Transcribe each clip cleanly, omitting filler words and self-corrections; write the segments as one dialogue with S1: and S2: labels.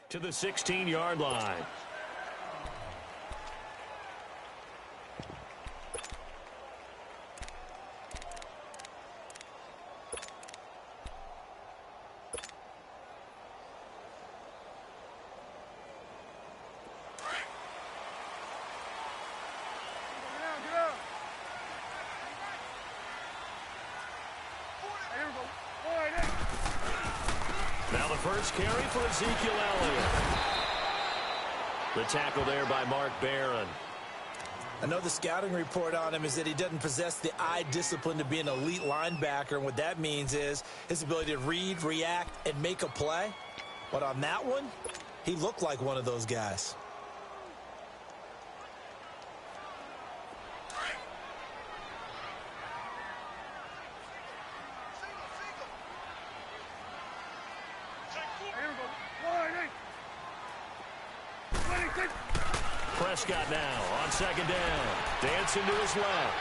S1: to the 16-yard line. Now the first carry for Ezekiel Elliott. The tackle there by Mark Barron.
S2: I know the scouting report on him is that he doesn't possess the eye discipline to be an elite linebacker. And what that means is his ability to read, react, and make a play. But on that one, he looked like one of those guys.
S1: Prescott now on second down. Dancing to his left.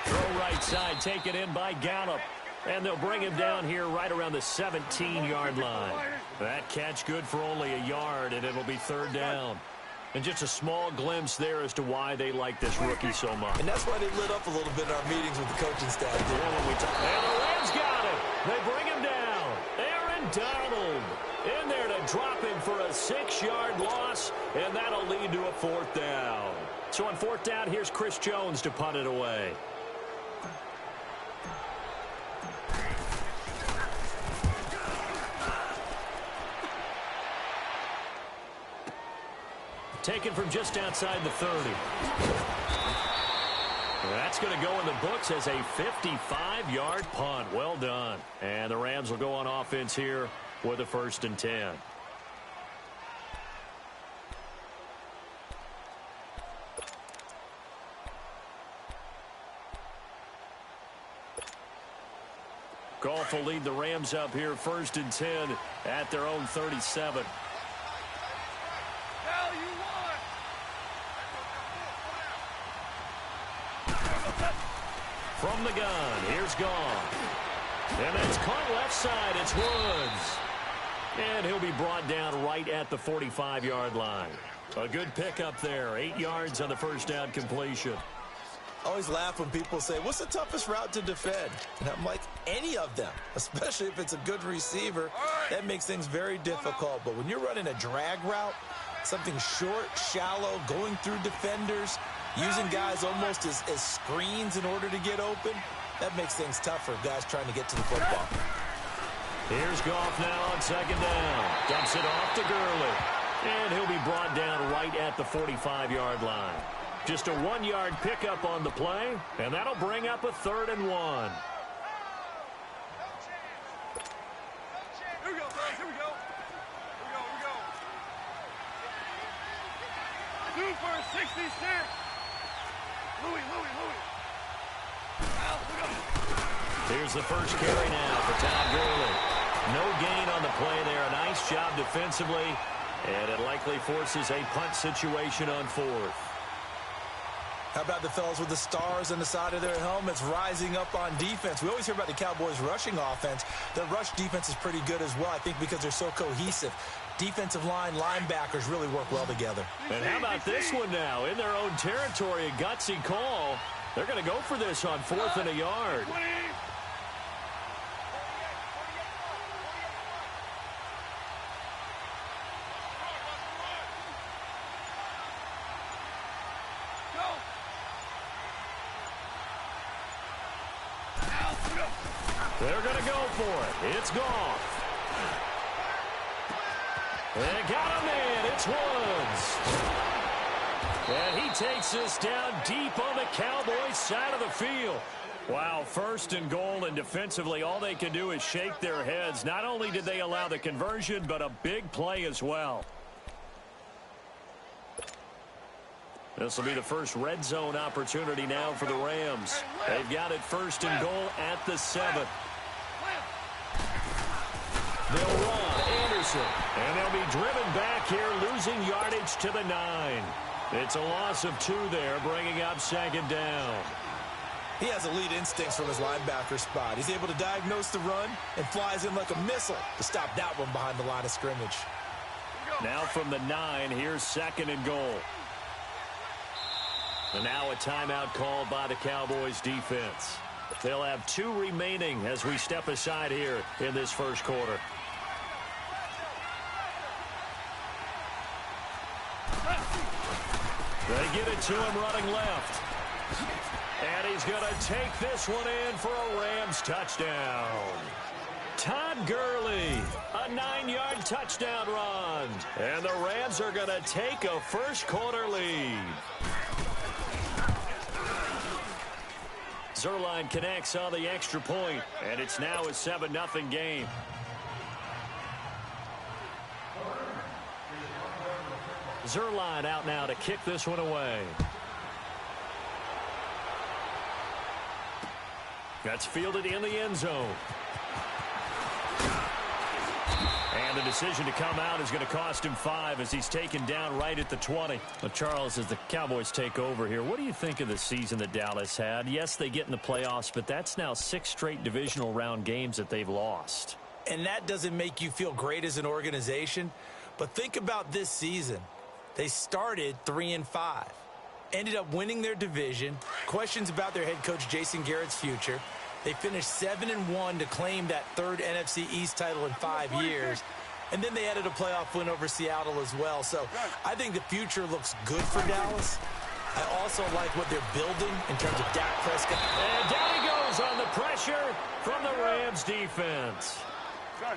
S1: Throw right side, taken in by Gallup. And they'll bring him down here right around the 17-yard line. That catch good for only a yard, and it'll be third down. And just a small glimpse there as to why they like this rookie so much.
S2: And that's why they lit up a little bit in our meetings with the coaching staff.
S1: And the Rams got it. They bring him down. Aaron Donald in there to drop him for a 6-yard loss, and that'll lead to a fourth down. So on fourth down, here's Chris Jones to punt it away. Taken from just outside the 30. That's going to go in the books as a 55-yard punt. Well done. And the Rams will go on offense here with a 1st and 10. Goff will lead the Rams up here 1st and 10 at their own 37. From the gun, here's Goff. And it's caught left side, it's Woods. And he'll be brought down right at the 45-yard line. A good pickup there, 8 yards on the first down completion.
S2: I always laugh when people say, what's the toughest route to defend? And I'm like, any of them, especially if it's a good receiver. That makes things very difficult. But when you're running a drag route, something short, shallow, going through defenders, using guys almost as screens in order to get open, that makes things tough for guys trying to get to the football.
S1: Here's Goff now on second down. Dumps it off to Gurley. And he'll be brought down right at the 45-yard line. Just a 1-yard pickup on the play, and that'll bring up a 3rd and 1.
S3: Here we go, fellas. Here we go. Here we go. 2 for 66. Louis.
S1: Here's the first carry now for Todd Gurley. No gain on the play there. A nice job defensively, and it likely forces a punt situation on 4th.
S2: How about the fellas with the stars on the side of their helmets rising up on defense? We always hear about the Cowboys' rushing offense. Their rush defense is pretty good as well, I think, because they're so cohesive. Defensive line, linebackers really work well together.
S1: And how about this one now? In their own territory, a gutsy call. They're going to go for this on 4th and a yard. They're going to go for it. It's Goff. They got him in. It's Woods. And he takes this down deep on the Cowboys side of the field. Wow, 1st and goal, and defensively all they can do is shake their heads. Not only did they allow the conversion, but a big play as well. This will be the first red zone opportunity now for the Rams. They've got it 1st and goal at the 7. They'll run Anderson, and they'll be driven back here, losing yardage to the 9. It's a loss of 2 there, bringing up 2nd down.
S2: He has elite instincts from his linebacker spot. He's able to diagnose the run and flies in like a missile to stop that one behind the line of scrimmage.
S1: Now from the 9, here's 2nd and goal. And now a timeout called by the Cowboys defense. They'll have 2 remaining as we step aside here in this first quarter. They get it to him running left. And he's going to take this one in for a Rams touchdown. Todd Gurley, a 9-yard touchdown run. And the Rams are going to take a first quarter lead. Zuerlein connects on the extra point, and it's now a 7-0 game. Zuerlein out now to kick this one away. That's fielded in the end zone. And the decision to come out is going to cost him 5 as he's taken down right at the 20. Well, Charles, as the Cowboys take over here, what do you think of the season that Dallas had? Yes, they get in the playoffs, but that's now 6 straight divisional round games that they've lost.
S2: And that doesn't make you feel great as an organization. But think about this season. They started 3-5. Ended up winning their division. Questions about their head coach Jason Garrett's future. They finished 7-1 to claim that 3rd NFC East title in 5 years. And then they added a playoff win over Seattle as well. So I think the future looks good for Dallas. I also like what they're building in terms of Dak Prescott.
S1: And down he goes on the pressure from the Rams defense.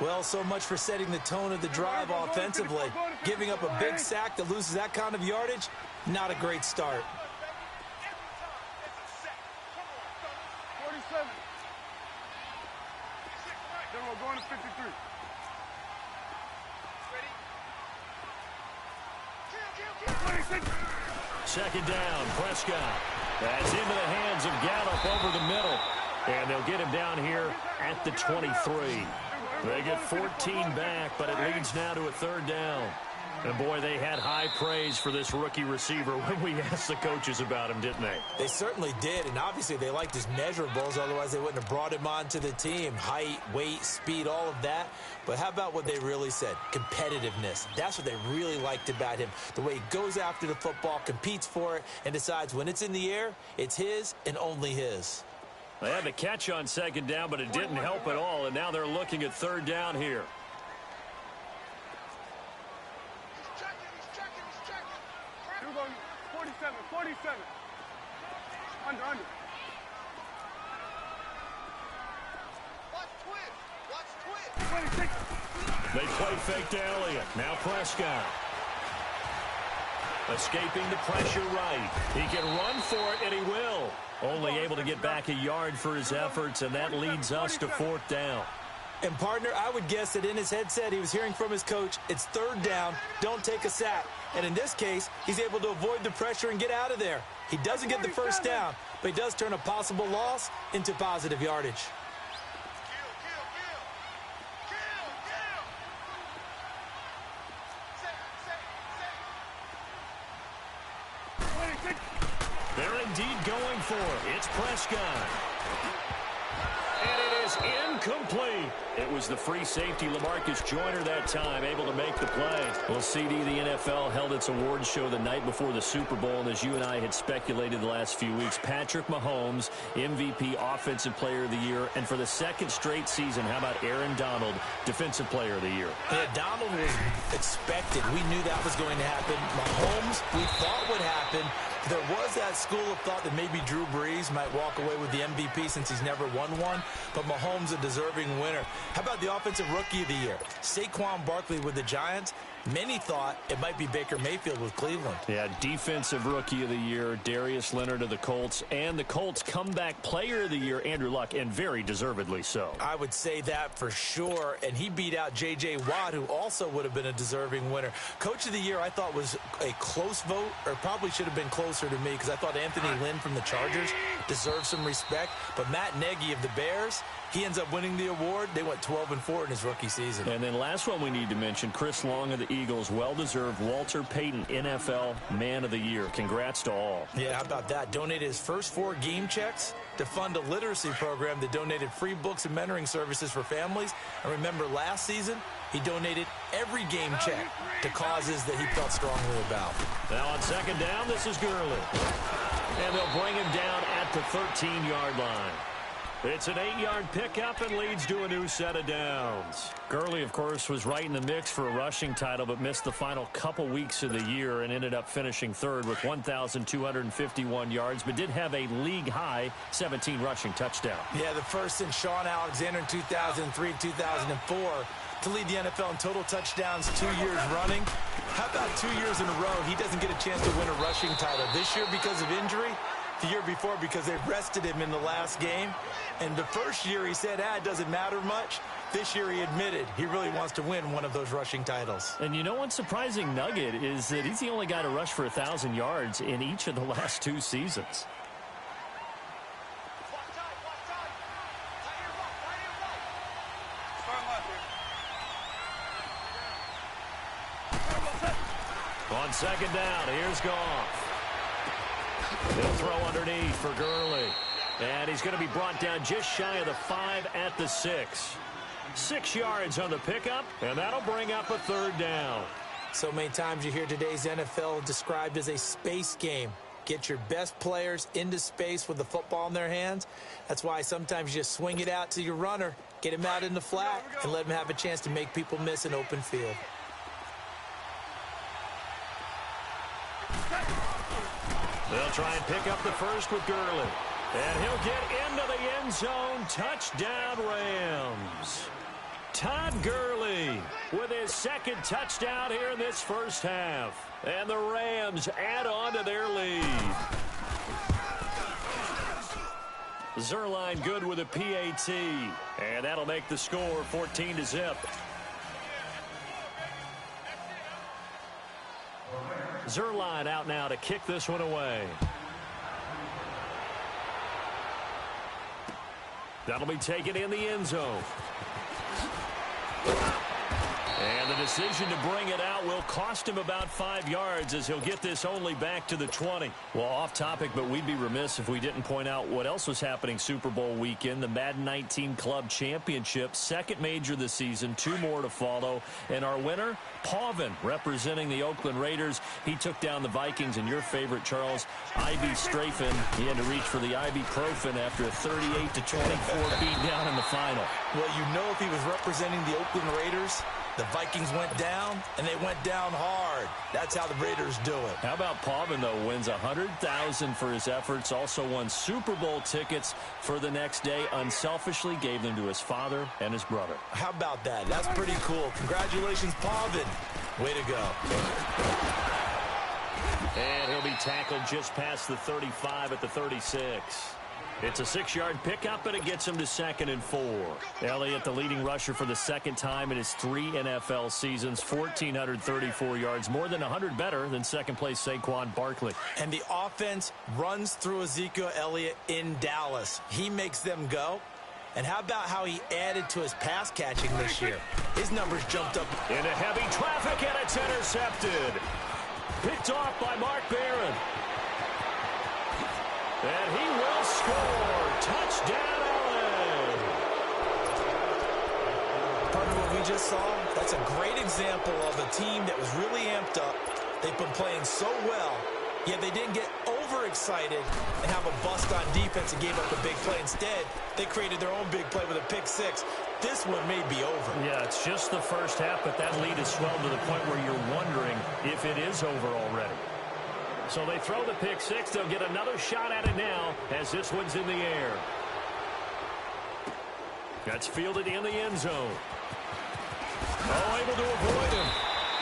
S2: Well, so much for setting the tone of the drive offensively. Giving up a big sack that loses that kind of yardage, not a great start.
S3: 47. Then we're going to 53.
S1: Second down, Prescott. That's into the hands of Gallup over the middle. And they'll get him down here at the 23. They get 14 back, but it leads now to a 3rd down. And, boy, they had high praise for this rookie receiver when we asked the coaches about him, didn't they?
S2: They certainly did, and obviously they liked his measurables. Otherwise, they wouldn't have brought him onto the team. Height, weight, speed, all of that. But how about what they really said? Competitiveness. That's what they really liked about him. The way he goes after the football, competes for it, and decides when it's in the air, it's his and only his.
S1: They had the catch on 2nd down, but it didn't help at all, and now they're looking at 3rd down here.
S3: He's checking. 47. Under. Watch twist. 26.
S1: They play fake to Elliott. Now Prescott. Escaping the pressure right. He can run for it, and he will. Only able to get back a yard for his efforts, and that leads us to 4th down.
S2: And, partner, I would guess that in his headset he was hearing from his coach, it's 3rd down, don't take a sack. And in this case, he's able to avoid the pressure and get out of there. He doesn't get the 1st down, but he does turn a possible loss into positive yardage.
S1: They're indeed going for it. It's Prescott. And it is incomplete. It was the free safety, LaMarcus Joyner, that time, able to make the play. Well, CD, the NFL held its awards show the night before the Super Bowl, and as you and I had speculated the last few weeks, Patrick Mahomes, MVP, Offensive Player of the Year, and for the 2nd straight season, how about Aaron Donald, Defensive Player of the Year?
S2: Yeah, Donald was expected. We knew that was going to happen. Mahomes, we thought would happen. There was that school of thought that maybe Drew Brees might walk away with the MVP since he's never won one, but Mahomes a deserving winner. How about the Offensive Rookie of the Year? Saquon Barkley with the Giants. Many thought it might be Baker Mayfield with Cleveland.
S1: Yeah, Defensive Rookie of the Year, Darius Leonard of the Colts, and the Colts Comeback Player of the Year, Andrew Luck, and very deservedly so.
S2: I would say that for sure, and he beat out J.J. Watt, who also would have been a deserving winner. Coach of the Year, I thought, was a close vote, or probably should have been closer to me, because I thought Anthony Lynn from the Chargers deserved some respect, but Matt Nagy of the Bears, He ends up winning the award. They went 12-4 in his rookie season.
S1: And then last one we need to mention, Chris Long of the Eagles, well-deserved Walter Payton NFL Man of the Year. Congrats to all.
S2: Yeah, how about that? Donated his first 4 game checks to fund a literacy program that donated free books and mentoring services for families. And remember, last season, he donated every game check to causes that he felt strongly about.
S1: Now on second down, this is Gurley. And they'll bring him down at the 13-yard line. It's an 8-yard pickup and leads to a new set of downs. Gurley, of course, was right in the mix for a rushing title, but missed the final couple weeks of the year and ended up finishing third with 1,251 yards, but did have a league-high 17 rushing touchdowns.
S2: Yeah, the first since Sean Alexander in 2003-2004 to lead the NFL in total touchdowns 2 years running. How about 2 years in a row he doesn't get a chance to win a rushing title? This year because of injury, the year before because they rested him in the last game. And the first year he said, it doesn't matter much. This year he admitted he really wants to win one of those rushing titles.
S1: And you know what's surprising nugget is that he's the only guy to rush for 1,000 yards in each of the last 2 seasons. On second down, here's Goff. He'll throw underneath for Gurley. And he's going to be brought down just shy of the 5 at the 6. 6 yards on the pickup, and that'll bring up a third down.
S2: So many times you hear today's NFL described as a space game. Get your best players into space with the football in their hands. That's why sometimes you just swing it out to your runner, get him out in the flat, and let him have a chance to make people miss an open field.
S1: They'll try and pick up the first with Gurley. And he'll get into the end zone. Touchdown, Rams. Todd Gurley with his second touchdown here in this first half. And the Rams add on to their lead. Zuerlein good with a PAT. And that'll make the score 14-0. Zuerlein out now to kick this one away. That'll be taken in the end zone. And the decision to bring it out will cost him about 5 yards as he'll get this only back to the 20. Well, off topic, but we'd be remiss if we didn't point out what else was happening Super Bowl weekend. The Madden 19 Club Championship, second major this season, 2 more to follow. And our winner, Pavin, representing the Oakland Raiders. He took down the Vikings, and your favorite, Charles, Ivy Strafen. He had to reach for the ibuprofen after a 38-24 beatdown in the final.
S2: Well, you know if he was representing the Oakland Raiders, the Vikings went down, and they went down hard. That's how the Raiders do it.
S1: How about Pavin, though, wins $100,000 for his efforts, also won Super Bowl tickets for the next day, unselfishly gave them to his father and his brother.
S2: How about that? That's pretty cool. Congratulations, Pavin. Way to go.
S1: And he'll be tackled just past the 35 at the 36. It's a 6-yard pickup, and it gets him to 2nd and 4. Elliott, the leading rusher for the second time in his 3 NFL seasons, 1,434 yards, more than 100 better than second-place Saquon Barkley.
S2: And the offense runs through Ezekiel Elliott in Dallas. He makes them go. And how about how he added to his pass catching this year? His numbers jumped up.
S1: Into heavy traffic, and it's intercepted. Picked off by Mark Barron. And he will score. Touchdown, LA.
S2: Part of what we just saw, that's a great example of a team that was really amped up. They've been playing so well, yet they didn't get overexcited and have a bust on defense and gave up a big play. Instead, they created their own big play with a pick 6. This one may be over.
S1: Yeah, it's just the first half, but that lead has swelled to the point where you're wondering if it is over already. So they throw the pick 6. They'll get another shot at it now as this one's in the air. That's fielded in the end zone. Oh, able to avoid him.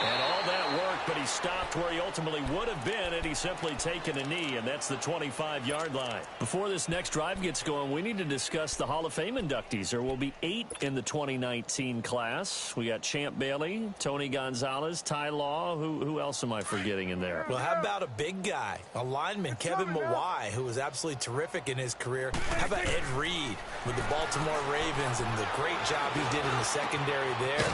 S1: And all that work, but he stopped left where he ultimately would have been had he simply taken a knee, and that's the 25-yard line. Before this next drive gets going, we need to discuss the Hall of Fame inductees. There will be 8 in the 2019 class. We got Champ Bailey, Tony Gonzalez, Ty Law. Who else am I forgetting in there?
S2: Well, how about a big guy, a lineman, Kevin Mawai, who was absolutely terrific in his career. How about Ed Reed with the Baltimore Ravens and the great job he did in the secondary there.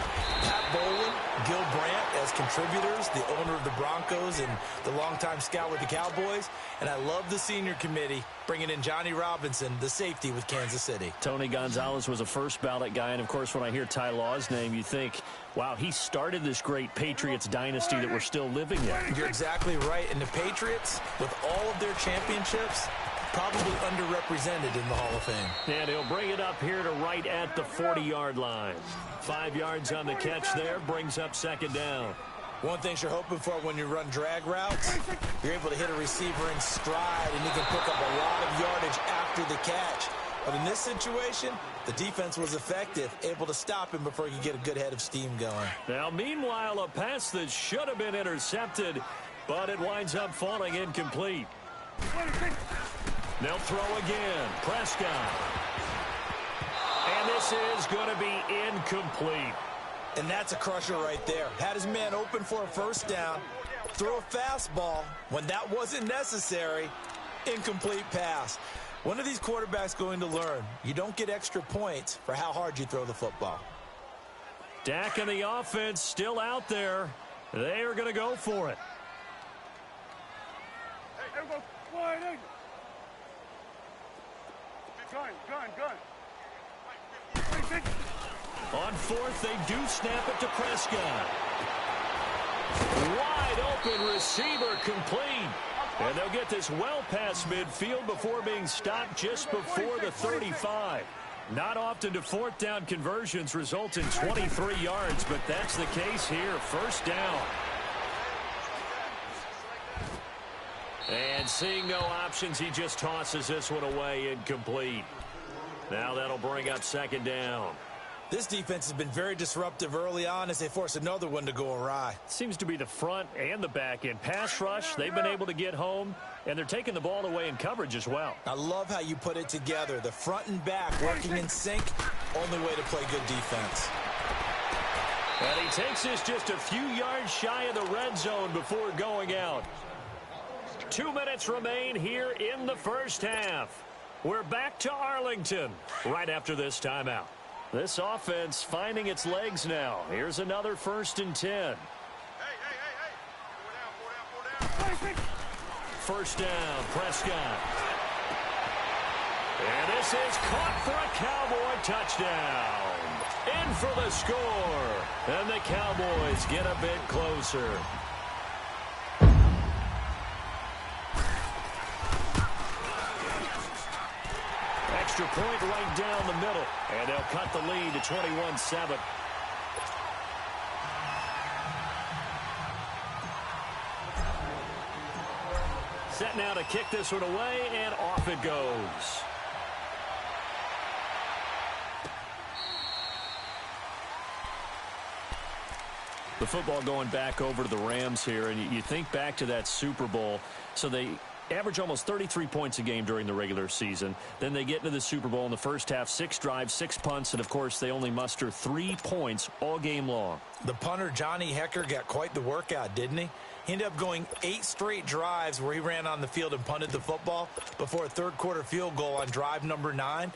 S2: Pat Bowlen, Gil Brandt as contributors, the owner of the Broncos and the longtime scout with the Cowboys. And I love the senior committee bringing in Johnny Robinson, the safety with Kansas City.
S1: Tony Gonzalez was a first ballot guy. And, of course, when I hear Ty Law's name, you think, wow, he started this great Patriots dynasty that we're still living in.
S2: You're exactly right. And the Patriots, with all of their championships, probably underrepresented in the Hall of Fame.
S1: And he'll bring it up here to right at the 40-yard line. 5 yards on the catch there, brings up second down.
S2: One thing you're hoping for when you run drag routes, you're able to hit a receiver in stride, and you can pick up a lot of yardage after the catch. But in this situation, the defense was effective, able to stop him before he could get a good head of steam going.
S1: Now, meanwhile, a pass that should have been intercepted, but it winds up falling incomplete. They'll throw again. Prescott. And this is going to be incomplete.
S2: And that's a crusher right there. Had his man open for a first down, throw a fastball when that wasn't necessary, incomplete pass. When are these quarterbacks going to learn? You don't get extra points for how hard you throw the football.
S1: Dak and the offense still out there. They are going to go for it.
S3: Hey, everyone, wide in. Gun.
S1: On fourth, they do snap it to Prescott. Wide open receiver complete. And they'll get this well past midfield before being stopped just before the 35. Not often do fourth down conversions result in 23 yards, but that's the case here. First down. And seeing no options, he just tosses this one away incomplete. Now that'll bring up second down.
S2: This defense has been very disruptive early on as they force another one to go awry.
S1: Seems to be the front and the back end. Pass rush, they've been able to get home, and they're taking the ball away in coverage as well.
S2: I love how you put it together. The front and back working in sync, only way to play good defense.
S1: And he takes this just a few yards shy of the red zone before going out. 2 minutes remain here in the first half. We're back to Arlington right after this timeout. This offense finding its legs now. Here's another 1st and 10.
S3: Hey. Four down.
S1: First down, Prescott. And this is caught for a Cowboy touchdown. In for the score. And the Cowboys get a bit closer. Extra point right down the middle. And they'll cut the lead to 21-7. Set now to kick this one away, and off it goes. The football going back over to the Rams here, and you think back to that Super Bowl. So they average almost 33 points a game during the regular season. Then they get into the Super Bowl in the first half, 6 drives, 6 punts, and, of course, they only muster 3 points all game long.
S2: The punter, Johnny Hecker, got quite the workout, didn't he? He ended up going 8 straight drives where he ran on the field and punted the football before a third-quarter field goal on drive number 9.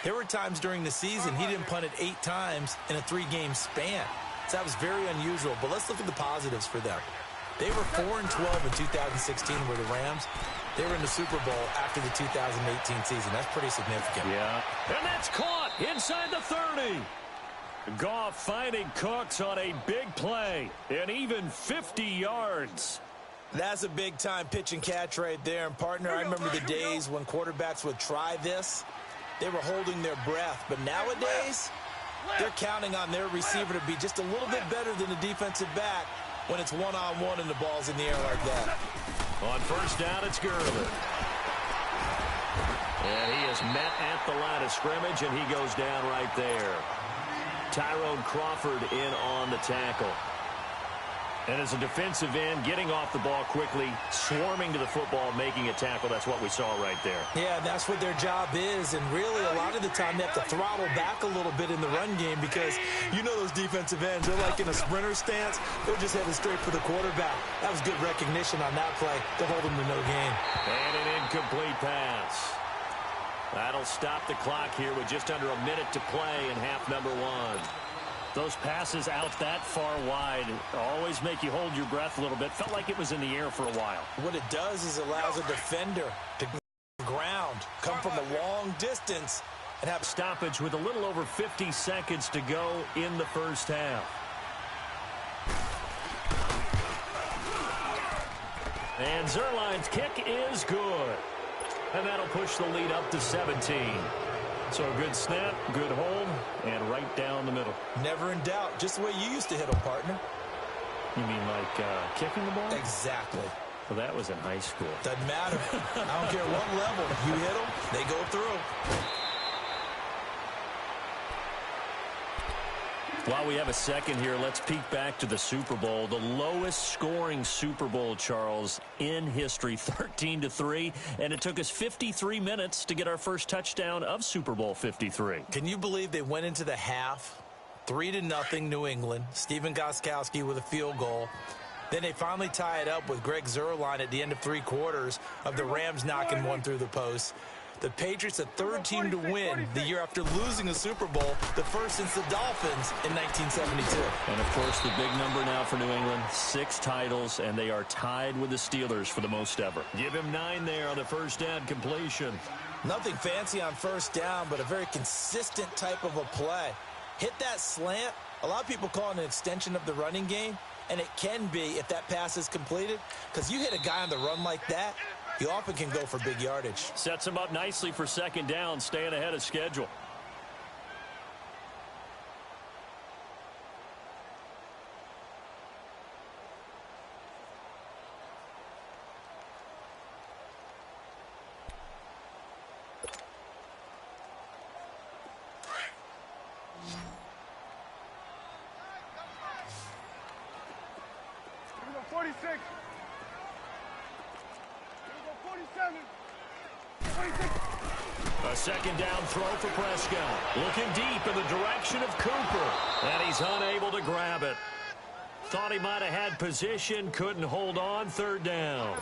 S2: There were times during the season he didn't punt it 8 times in a 3-game span. So that was very unusual, but let's look at the positives for them. They were 4-12 in 2016 were the Rams. They were in the Super Bowl after the 2018 season. That's pretty significant.
S1: Yeah, and that's caught inside the 30. Goff finding Cooks on a big play, and even 50 yards.
S2: That's a big-time pitch and catch right there. And, partner, I remember the days when quarterbacks would try this. They were holding their breath. But nowadays, they're counting on their receiver to be just a little bit better than the defensive back when it's one-on-one and the ball's in the air like that.
S1: On first down, it's Gurley. And he is met at the line of scrimmage, and he goes down right there. Tyrone Crawford in on the tackle. And as a defensive end, getting off the ball quickly, swarming to the football, making a tackle, that's what we saw right there.
S2: Yeah, that's what their job is, and really a lot of the time they have to throttle back a little bit in the run game because you know those defensive ends, they're like in a sprinter stance. They're just headed straight for the quarterback. That was good recognition on that play to hold them to no gain.
S1: And an incomplete pass. That'll stop the clock here with just under a minute to play in half number one. Those passes out that far wide always make you hold your breath a little bit. Felt like it was in the air for a while.
S2: What it does is allows a defender to ground, come from a long distance, and have
S1: stoppage with a little over 50 seconds to go in the first half. And Zuerlein's kick is good. And that'll push the lead up to 17. So a good snap, good hold, and right down the middle.
S2: Never in doubt. Just the way you used to hit them, partner.
S1: You mean like kicking the ball?
S2: Exactly.
S1: Well, that was in high school.
S2: Doesn't matter. I don't care what level. You hit them, they go through.
S1: While we have a second here, let's peek back to the Super Bowl. The lowest scoring Super Bowl, Charles, in history, 13-3. And it took us 53 minutes to get our first touchdown of Super Bowl 53.
S2: Can you believe they went into the half, 3-0 New England, Stephen Gostkowski with a field goal. Then they finally tie it up with Greg Zuerlein at the end of 3 quarters of the Rams knocking one through the post. The Patriots, the third team to win the year after losing a Super Bowl, the first since the Dolphins in 1972.
S1: And, of course, the big number now for New England, 6 titles, and they are tied with the Steelers for the most ever. Give him 9 there on the first down completion.
S2: Nothing fancy on first down, but a very consistent type of a play. Hit that slant. A lot of people call it an extension of the running game, and it can be if that pass is completed, because you hit a guy on the run like that, you often can go for big yardage.
S1: Sets him up nicely for second down, staying ahead of schedule.
S3: Here we go, 46. Here we go, 47. 26.
S1: A second down throw for Prescott. Looking deep in the direction of Cooper. And he's unable to grab it. Thought he might have had position, couldn't hold on, third down.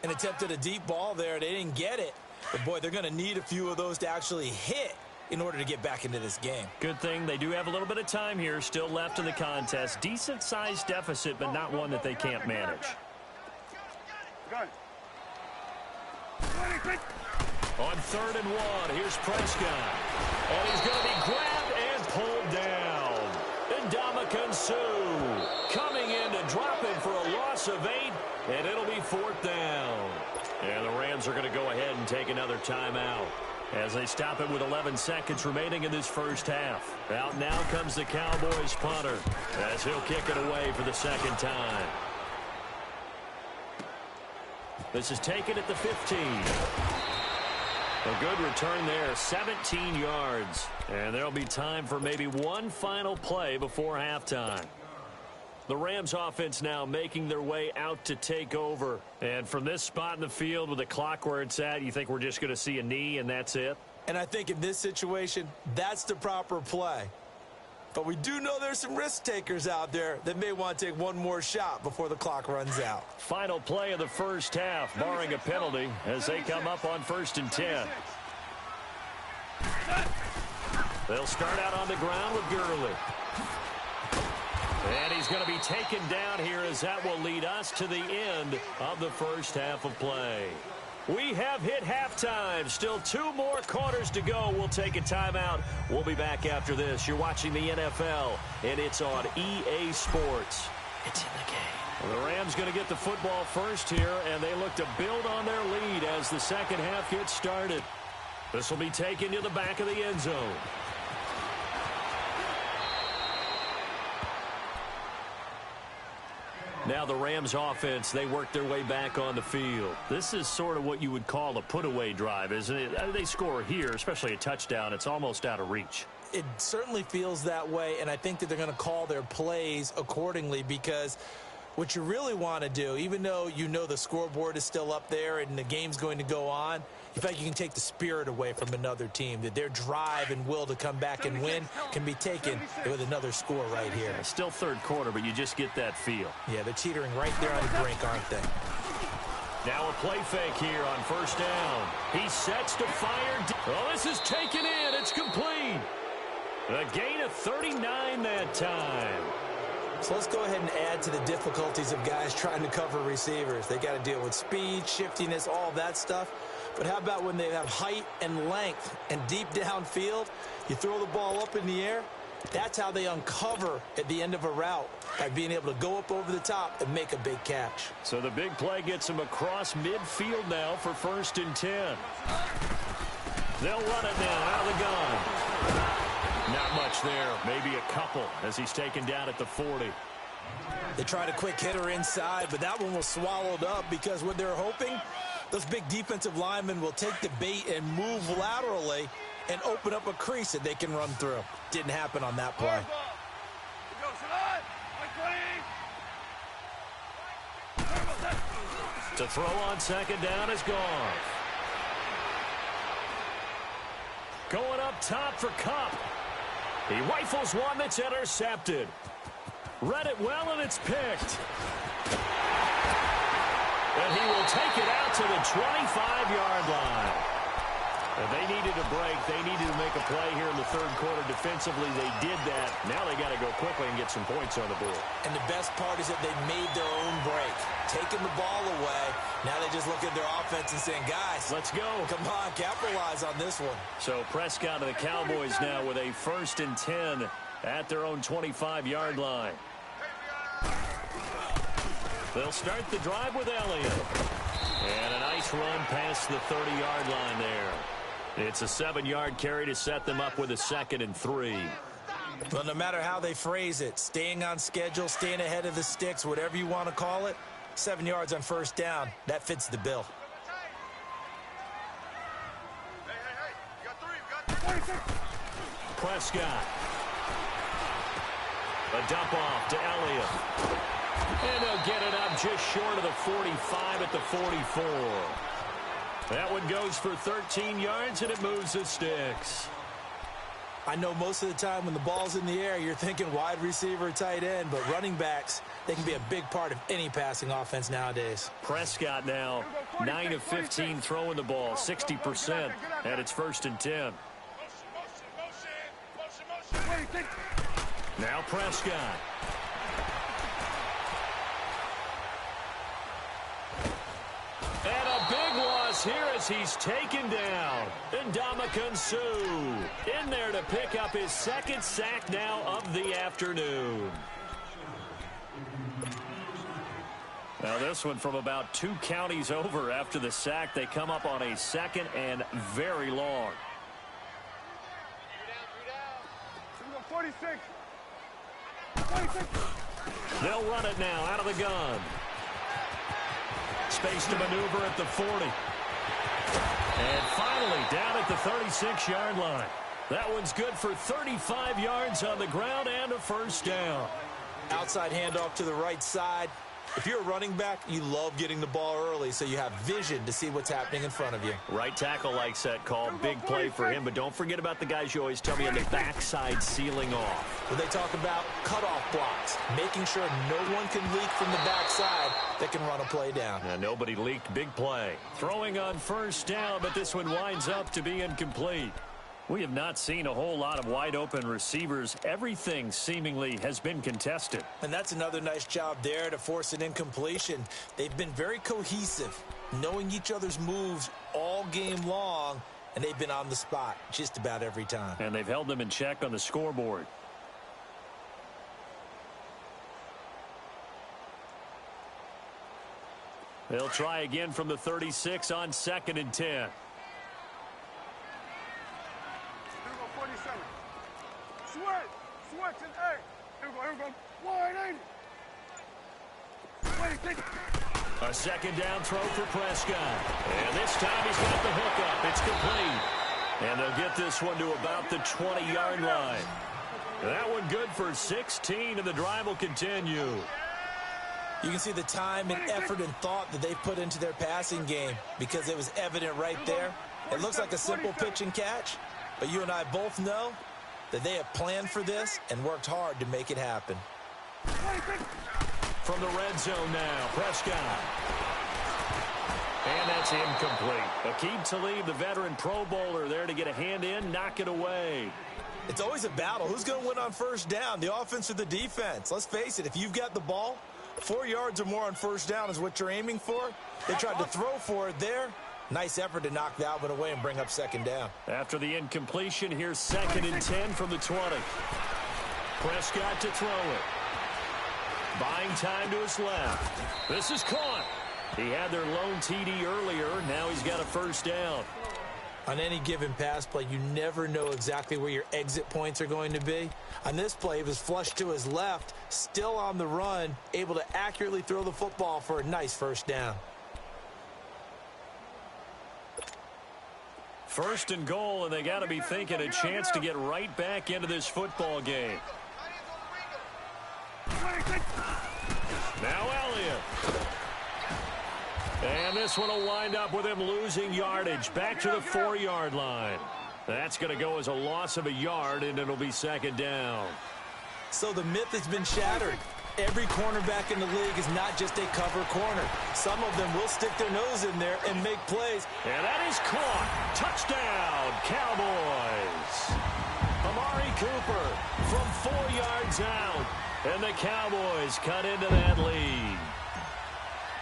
S2: And attempted a deep ball there. They didn't get it. But, boy, they're going to need a few of those to actually hit in order to get back into this game.
S1: Good thing they do have a little bit of time here still left in the contest. Decent-sized deficit, but not one that they can't manage.
S3: Good.
S1: On 3rd and 1, here's Prescott. And he's going to be grabbed and pulled down. Ndamukong Suh coming in to drop him for a loss of 8, and it'll be 4th down. And the Rams are going to go ahead and take another timeout as they stop it with 11 seconds remaining in this first half. Out now comes the Cowboys punter as he'll kick it away for the second time. This is taken at the 15. A good return there, 17 yards. And there'll be time for maybe one final play before halftime. The Rams offense now making their way out to take over. And from this spot in the field with the clock where it's at, you think we're just going to see a knee and that's it?
S2: And I think in this situation, that's the proper play. But we do know there's some risk takers out there that may want to take one more shot before the clock runs out.
S1: Final play of the first half, barring a penalty, as they come up on 1st and 10. They'll start out on the ground with Gurley. And he's going to be taken down here as that will lead us to the end of the first half of play. We have hit halftime. Still 2 more quarters to go. We'll take a timeout. We'll be back after this. You're watching the NFL, and it's on EA Sports. It's in the game. Well, the Rams going to get the football first here, and they look to build on their lead as the second half gets started. This will be taken to the back of the end zone. Now the Rams offense, they work their way back on the field. This is sort of what you would call a put-away drive, isn't it? They score here, especially a touchdown. It's almost out of reach.
S2: It certainly feels that way, and I think that they're going to call their plays accordingly, because what you really want to do, even though you know the scoreboard is still up there and the game's going to go on, in fact, you can take the spirit away from another team, that their drive and will to come back and win can be taken with another score right here.
S1: Yeah, still third quarter, but you just get that feel.
S2: Yeah, they're teetering right there on the brink, aren't they?
S1: Now a play fake here on first down. He sets to fire. Oh, this is taken in. It's complete. A gain of 39 that time.
S2: So let's go ahead and add to the difficulties of guys trying to cover receivers. They got to deal with speed, shiftiness, all that stuff. But how about when they have height and length and deep downfield? You throw the ball up in the air. That's how they uncover at the end of a route, by being able to go up over the top and make a big catch.
S1: So the big play gets him across midfield now for 1st and 10. They'll run it now out of the gun. Not much there, maybe a couple, as he's taken down at the 40.
S2: They tried a quick hitter inside, but that one was swallowed up, because what they're hoping, those big defensive linemen will take the bait and move laterally and open up a crease that they can run through. Didn't happen on that play.
S1: To throw on 2nd down is gone. Going up top for Kupp. He rifles one that's intercepted. Read it well, and it's picked. And he will take it out to the 25-yard line. They needed a break. They needed to make a play here in the third quarter. Defensively, they did that. Now they got to go quickly and get some points on the board.
S2: And the best part is that they made their own break, taking the ball away. Now they just look at their offense and saying, guys,
S1: let's go.
S2: Come on, capitalize on this one.
S1: So Prescott and the Cowboys now with a 1st and 10 at their own 25-yard line. They'll start the drive with Elliott. And a nice run past the 30-yard line there. It's a 7-yard carry to set them up with a 2nd and 3.
S2: Well, no matter how they phrase it, staying on schedule, staying ahead of the sticks, whatever you want to call it, 7 yards on 1st down, that fits the bill.
S1: Prescott. A dump off to Elliott. And they'll get it up just short of the 45 at the 44. That one goes for 13 yards, and it moves the sticks.
S2: I know most of the time when the ball's in the air, you're thinking wide receiver, tight end, but running backs, they can be a big part of any passing offense nowadays.
S1: Prescott now 9 of 15 throwing the ball, 60% at its 1st and 10. Now Prescott. And a big loss here as he's taken down. Ndamukong Suh in there to pick up his 2nd sack now of the afternoon. Now this one from about 2 counties over after the sack. They come up on a 2nd and very long.
S3: 46.
S1: They'll run it now out of the gun. Space to maneuver at the 40. And finally down at the 36-yard line. That one's good for 35 yards on the ground and a 1st down.
S2: Outside handoff to the right side. If you're a running back, you love getting the ball early so you have vision to see what's happening in front of you.
S1: Right tackle likes that call. Big play for him. But don't forget about the guys you always tell me on the backside sealing off.
S2: Well, they talk about cutoff blocks, making sure no one can leak from the backside that can run a play down.
S1: And nobody leaked. Big play. Throwing on 1st down, but this one winds up to be incomplete. We have not seen a whole lot of wide-open receivers. Everything seemingly has been contested.
S2: And that's another nice job there to force an incompletion. They've been very cohesive, knowing each other's moves all game long, and they've been on the spot just about every time.
S1: And they've held them in check on the scoreboard. They'll try again from the 36 on 2nd and 10.
S3: 47. Switch and 8. Here we go. 180. 26.
S1: A 2nd down throw for Prescott. And this time he's got the hook up. It's complete. And they'll get this one to about the 20-yard line. That one good for 16, and the drive will continue.
S2: You can see the time and effort and thought that they put into their passing game because it was evident right there. It looks like a simple pitch and catch, but you and I both know that they have planned for this and worked hard to make it happen.
S1: From the red zone now, Prescott. And that's incomplete. Aqib Talib, the veteran Pro Bowler, there to get a hand in, knock it away.
S2: It's always a battle. Who's going to win on first down, the offense or the defense? Let's face it, if you've got the ball, 4 yards or more on first down is what you're aiming for. They tried to throw for it there. Nice effort to knock that one away and bring up second down.
S1: After the incompletion, here's 2nd and 10 from the 20. Prescott to throw it. Buying time to his left. This is caught. He had their lone TD earlier. Now he's got a first down.
S2: On any given pass play, you never know exactly where your exit points are going to be. On this play, he was flushed to his left, still on the run, able to accurately throw the football for a nice first down.
S1: 1st and goal, and they got to be thinking a chance to get right back into this football game. Now Elliott. And this one will wind up with him losing yardage back to the 4-yard line. That's going to go as a loss of a yard, and it'll be second down.
S2: So the myth has been shattered. Every cornerback in the league is not just a cover corner. Some of them will stick their nose in there and make plays.
S1: And that is caught. Touchdown, Cowboys. Amari Cooper from 4 yards out. And the Cowboys cut into that lead.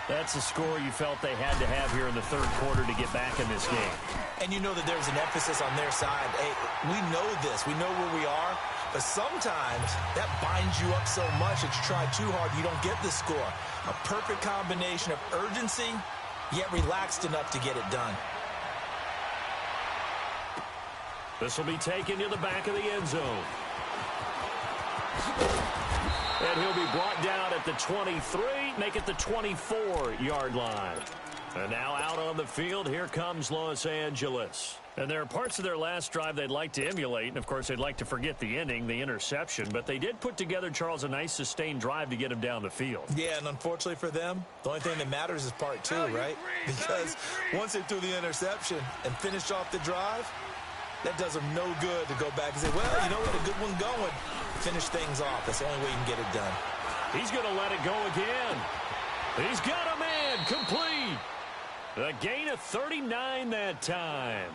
S1: That's a score you felt they had to have here in the 3rd quarter to get back in this game.
S2: And you know that there's an emphasis on their side. Hey, we know this. We know where we are. But sometimes that binds you up so much that you try too hard, you don't get the score. A perfect combination of urgency, yet relaxed enough to get it done.
S1: This will be taken to the back of the end zone. And he'll be brought down at the 23, make it the 24-yard line. And now out on the field, here comes Los Angeles. And there are parts of their last drive they'd like to emulate, and of course they'd like to forget the ending, the interception, but they did put together, Charles, a nice sustained drive to get him down the field.
S2: Yeah, and unfortunately for them, the only thing that matters is part 2, right? Because once they threw the interception and finished off the drive, that does them no good to go back and say, well, you know what, a good one going. Finish things off. That's the only way you can get it done.
S1: He's going to let it go again. He's got a man complete. A gain of 39 that time.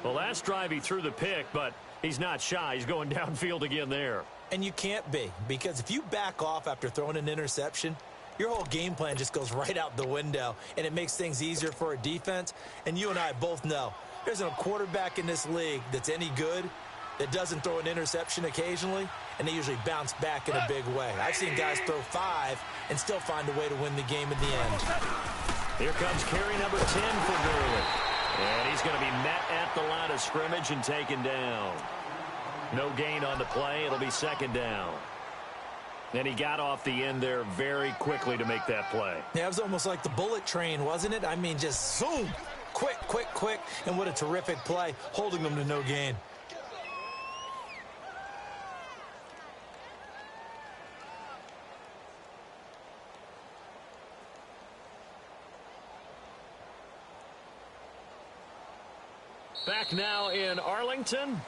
S1: The last drive he threw the pick, but he's not shy. He's going downfield again there.
S2: And you can't be, because if you back off after throwing an interception, your whole game plan just goes right out the window, and it makes things easier for a defense. And you and I both know there's a quarterback in this league that's any good that doesn't throw an interception occasionally, and they usually bounce back in a big way. I've seen guys throw 5 and still find a way to win the game in the end.
S1: Here comes carry number 10 for Gurley. And he's going to be met at the line of scrimmage and taken down. No gain on the play. It'll be second down. And he got off the end there very quickly to make that play.
S2: Yeah, it was almost like the bullet train, wasn't it? I mean, just zoom. Quick, quick, quick. And what a terrific play, holding them to no gain.
S1: Back now in Arlington.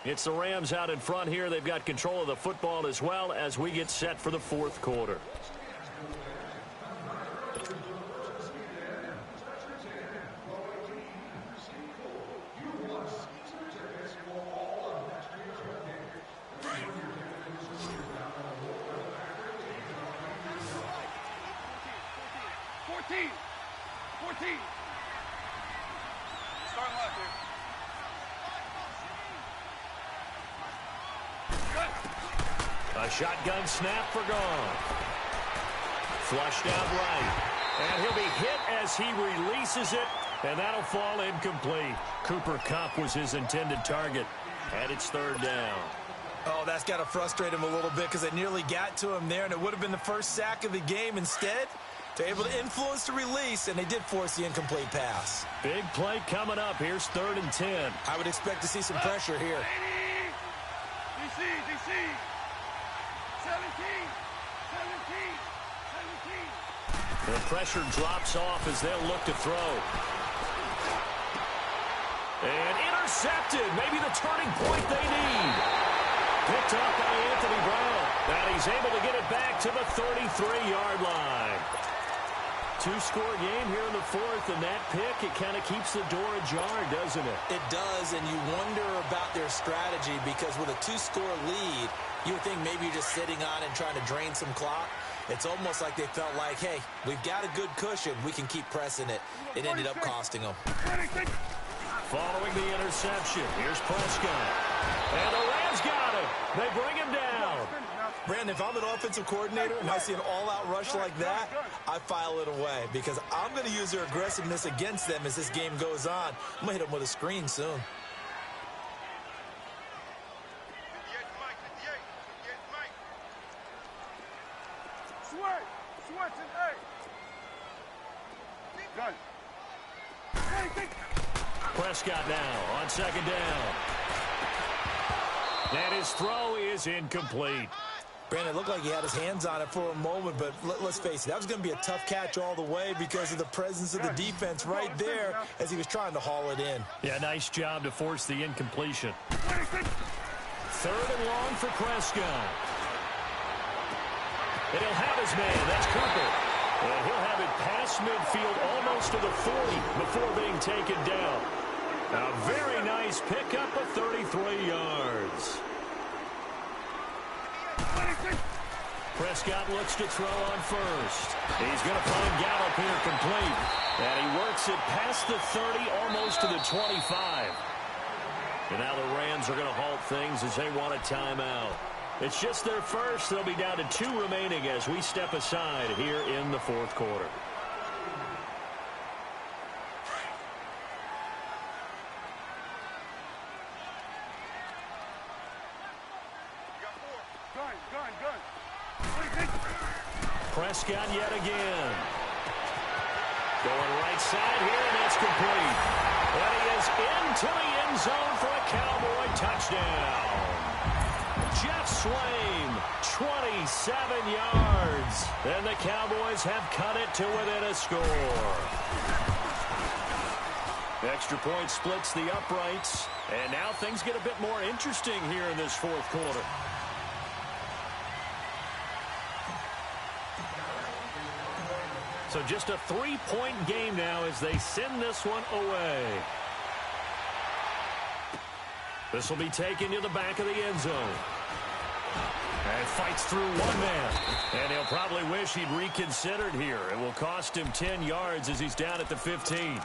S1: It's the Rams out in front here. They've got control of the football as well as we get set for the 4th quarter. A shotgun snap for Gone. Flushed out right. And he'll be hit as he releases it, and that'll fall incomplete. Cooper Kupp was his intended target, and it's 3rd down.
S2: Oh, that's got to frustrate him a little bit because it nearly got to him there, and it would have been the first sack of the game. Instead, They're able to influence the release, and they did force the incomplete pass.
S1: Big play coming up. Here's 3rd and 10.
S2: I would expect to see some pressure here.
S3: DC, 17.
S1: The pressure drops off as they'll look to throw. And intercepted. Maybe the turning point they need. Picked up by Anthony Brown. And he's able to get it back to the 33-yard line. 2-score game here in the 4th, and that pick, it kind of keeps the door ajar, doesn't it?
S2: It does, and you wonder about their strategy because with a 2-score lead, you would think maybe you're just sitting on and trying to drain some clock. It's almost like they felt like, hey, we've got a good cushion. We can keep pressing it. It ended up costing them.
S1: Following the interception, here's Prescott. And the Rams got him. They bring him down.
S2: Brandon, if I'm an offensive coordinator and I see an all-out rush like that, I file it away because I'm going to use their aggressiveness against them as this game goes on. I'm going to hit them with a screen soon.
S1: Prescott now on 2nd down. And his throw is incomplete.
S2: Brandon, it looked like he had his hands on it for a moment, but let's face it, that was going to be a tough catch all the way because of the presence of the defense right there as he was trying to haul it in.
S1: Yeah, nice job to force the incompletion. 3rd and long for Prescott. And he'll have his man. That's Cooper. And he'll have it past midfield almost to the 40 before being taken down. A very nice pickup of 33 yards. Prescott looks to throw on first. He's going to find Gallup here complete. And he works it past the 30, almost to the 25. And now the Rams are going to halt things as they want a timeout. It's just their first. They'll be down to 2 remaining as we step aside here in the 4th quarter. Prescott yet again. Going right side here, and that's complete. And he is into the end zone for a Cowboy touchdown. Jeff Swaim, 27 yards. And the Cowboys have cut it to within a score. Extra point splits the uprights. And now things get a bit more interesting here in this 4th quarter. So just a 3-point game now as they send this one away. This will be taken to the back of the end zone. And fights through one man. And he'll probably wish he'd reconsidered here. It will cost him 10 yards as he's down at the 15.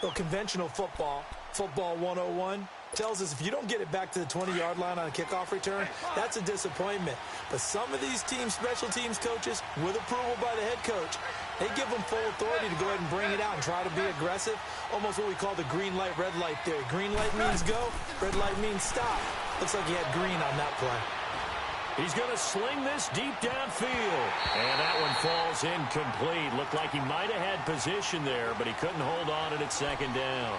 S2: Well, conventional football 101, tells us if you don't get it back to the 20-yard line on a kickoff return, that's a disappointment. But some of these teams, special teams coaches, with approval by the head coach, they give them full authority to go ahead and bring it out and try to be aggressive. Almost what we call the green light, red light theory. Green light means go, red light means stop. Looks like he had green on that play.
S1: He's going to sling this deep downfield. And that one falls incomplete. Looked like he might have had position there, but he couldn't hold on at 2nd down.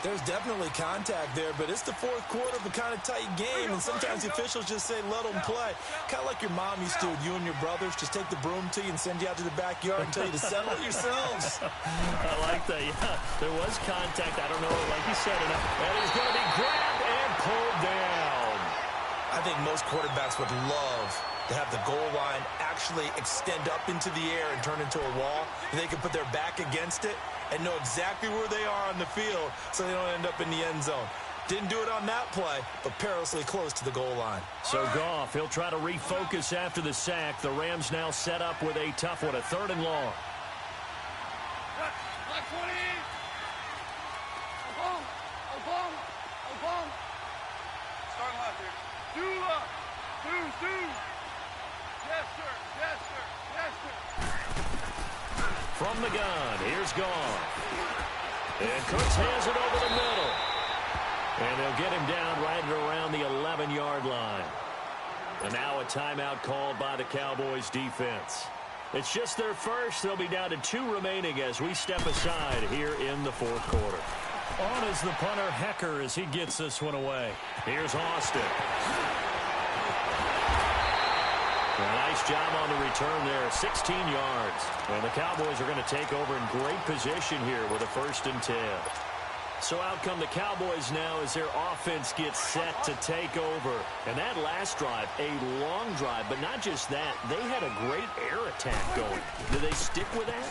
S2: There's definitely contact there, but it's the 4th quarter of a kind of tight game, and sometimes the officials just say, let them play. Kind of like your mom used to with you and your brothers. Just take the broom to you and send you out to the backyard and tell you to settle it yourselves.
S1: I like that, yeah. There was contact. I don't know, like you said, and he's going to be grabbed and pulled down.
S2: I think most quarterbacks would love to have the goal line actually extend up into the air and turn into a wall. And they can put their back against it and know exactly where they are on the field so they don't end up in the end zone. Didn't do it on that play, but perilously close to the goal line.
S1: So Goff, he'll try to refocus after the sack. The Rams now set up with a tough one, a 3rd and long. From the gun, here's Goff. And Cooks hands it over the middle. And they'll get him down right around the 11-yard line. And now a timeout called by the Cowboys defense. It's just their first. They'll be down to 2 remaining as we step aside here in the fourth quarter. On is the punter, Hecker, as he gets this one away. Here's Austin. A nice job on the return there, 16 yards. And the Cowboys are going to take over in great position here with a 1st and 10. So out come the Cowboys now as their offense gets set to take over. And that last drive, a long drive, but not just that. They had a great air attack going. Do they stick with that?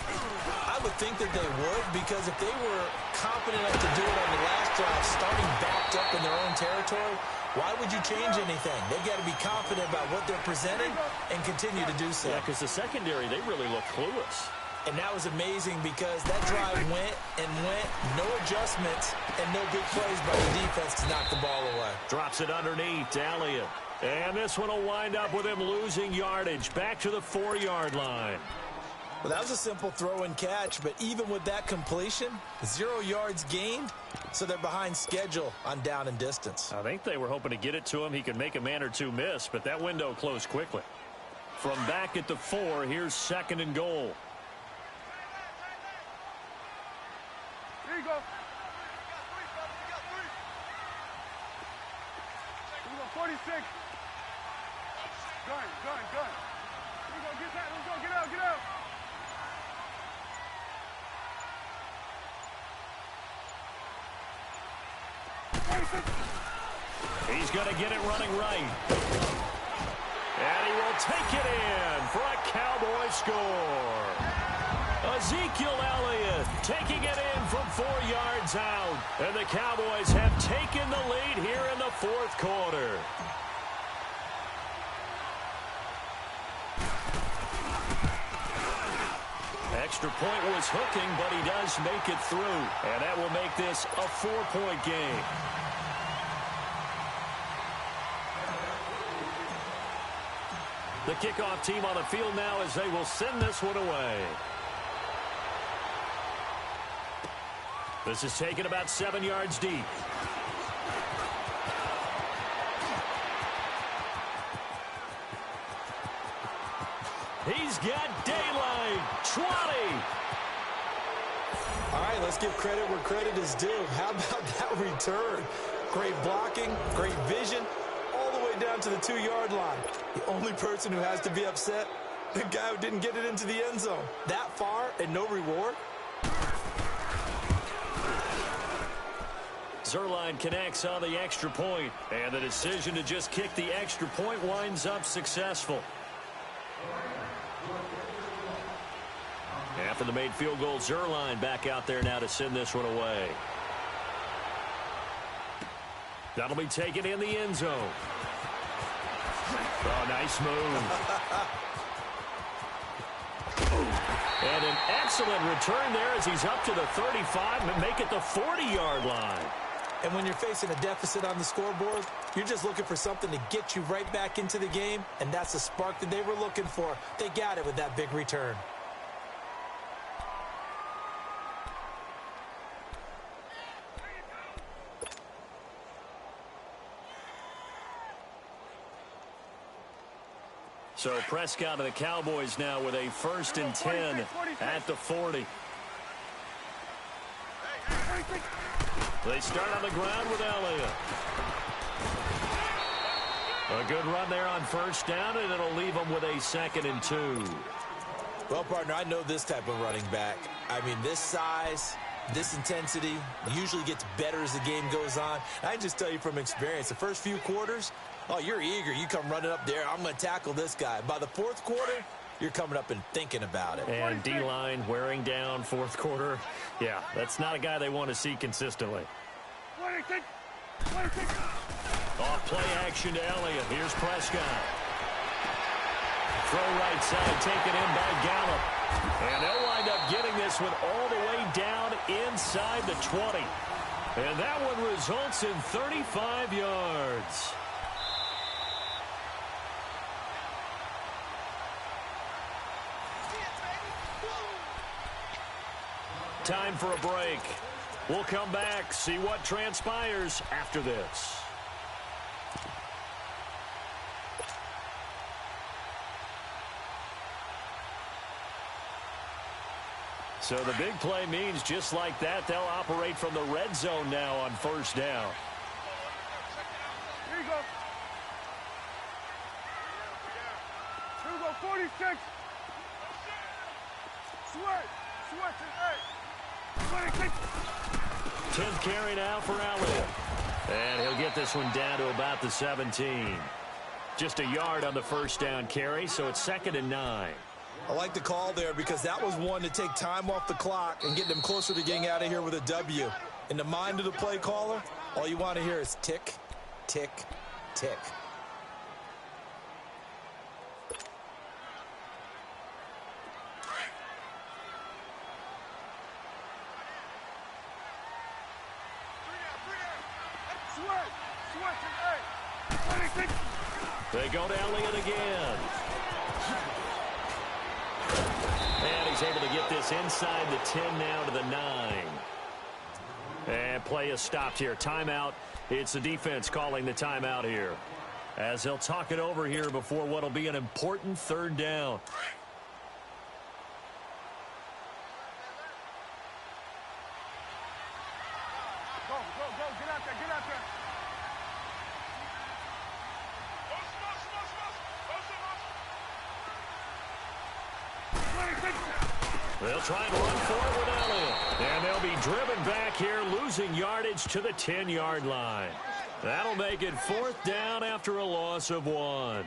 S2: I would think that they would, because if they were confident enough to do it on the last drive, starting backed up in their own territory, why would you change anything? They got to be confident about what they're presenting and continue to do so.
S1: Yeah, because the secondary, they really look clueless.
S2: And that was amazing because that drive went and went, no adjustments, and no big plays by the defense to knock the ball away.
S1: Drops it underneath, Elliott. And this one will wind up with him losing yardage back to the 4-yard line.
S2: Well, that was a simple throw and catch, but even with that completion, 0 yards gained, so they're behind schedule on down and distance.
S1: I think they were hoping to get it to him. He could make a man or two miss, but that window closed quickly. From back at the 4, here's 2nd and goal.
S3: Here you go. Here we go, 46. Gun. Here we go, get that. Let's go, get out.
S1: He's going to get it running right. And he will take it in for a Cowboy score. Ezekiel Elliott taking it in from 4 yards out. And the Cowboys have taken the lead here in the fourth quarter. Extra point was hooking, but he does make it through. And that will make this a 4-point game. The kickoff team on the field now as they will send this one away. This is taken about 7 yards deep. He's got daylight. 20.
S2: All right, let's give credit where credit is due. How about that return? Great blocking, great vision, all the way down to the 2-yard line. The only person who has to be upset, the guy who didn't get it into the end zone. That far and no reward?
S1: Zuerlein connects on the extra point, and the decision to just kick the extra point winds up successful. After the made field goal, Zuerlein back out there now to send this one away. That'll be taken in the end zone. Oh, nice move. And an excellent return there as he's up to the 35 and make it the 40-yard line.
S2: And when you're facing a deficit on the scoreboard, you're just looking for something to get you right back into the game, and that's the spark that they were looking for. They got it with that big return.
S1: So Prescott and the Cowboys now with a 1st and 10 at the 40. They start on the ground with Elliott. A good run there on 1st down, and it'll leave them with a 2nd and 2.
S2: Well, partner, I know this type of running back. I mean, this size, this intensity usually gets better as the game goes on. I can just tell you from experience, the first few quarters, oh, you're eager. You come running up there. I'm going to tackle this guy. By the 4th quarter, you're coming up and thinking about it.
S1: And D-line wearing down 4th quarter. Yeah, that's not a guy they want to see consistently. Off play action to Elliott. Here's Prescott. Throw right side, taken in by Gallup. And they'll wind up getting this one all the way down inside the 20. And that one results in 35 yards. Time for a break. We'll come back, see what transpires after this. So the big play means just like that, they'll operate from the red zone now on first down.
S3: Here you go. Here we go, 46. Sweat. 26.
S1: 10th carry now for Elliott. And he'll get this one down to about the 17. Just a yard on the first down carry, so it's 2nd and 9.
S2: I like the call there because that was one to take time off the clock and get them closer to getting out of here with a W. In the mind of the play caller, all you want to hear is tick, tick, tick.
S1: They go to Elliott again. And he's able to get this inside the 10 now to the 9. And play is stopped here. Timeout. It's the defense calling the timeout here, as they'll talk it over here before what will be an important 3rd down.
S3: Go, get out there.
S1: They'll try and run forward with Elliott. And they'll be driven back here, losing yardage to the 10-yard line. That'll make it 4th down after a loss of 1.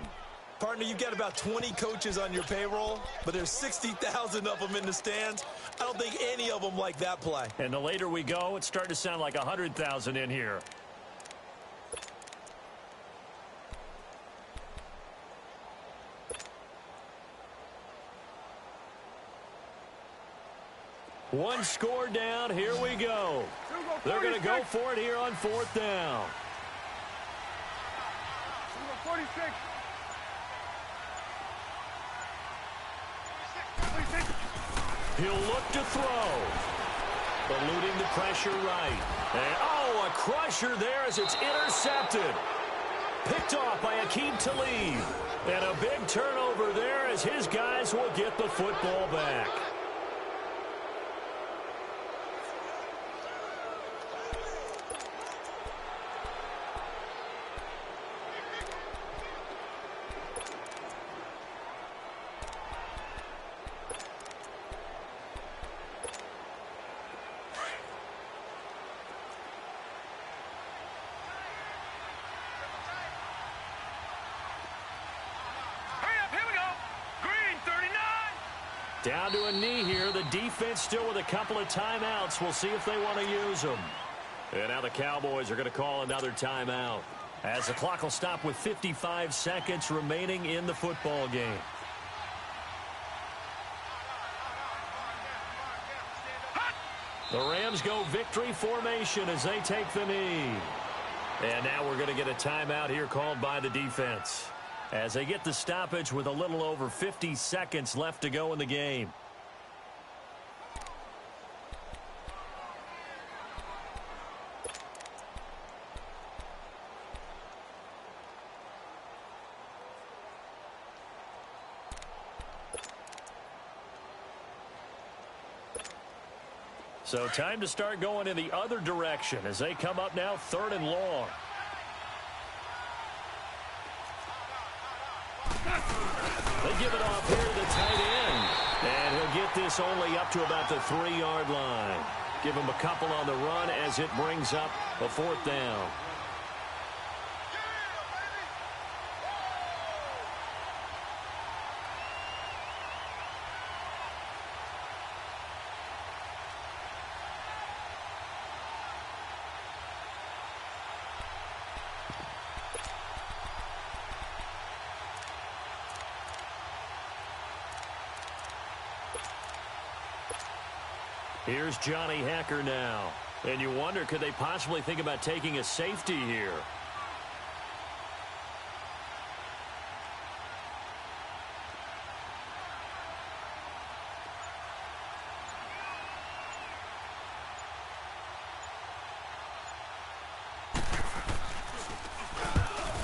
S2: Partner, you've got about 20 coaches on your payroll, but there's 60,000 of them in the stands. I don't think any of them like that play.
S1: And the later we go, it's starting to sound like 100,000 in here. One score down. Here we go. They're going to go for it here on 4th down.
S3: 46.
S1: He'll look to throw. Eluding the pressure right. And, a crusher there as it's intercepted. Picked off by Aqib Talib. And a big turnover there as his guys will get the football back. Down to a knee here. The defense still with a couple of timeouts. We'll see if they want to use them. And now the Cowboys are going to call another timeout, as the clock will stop with 55 seconds remaining in the football game. The Rams go victory formation as they take the knee. And now we're going to get a timeout here called by the defense, as they get the stoppage with a little over 50 seconds left to go in the game. So time to start going in the other direction as they come up now 3rd and long. They give it off here to the tight end. And he'll get this only up to about the 3-yard line. Give him a couple on the run as it brings up a 4th down. Here's Johnny Hekker now. And you wonder, could they possibly think about taking a safety here?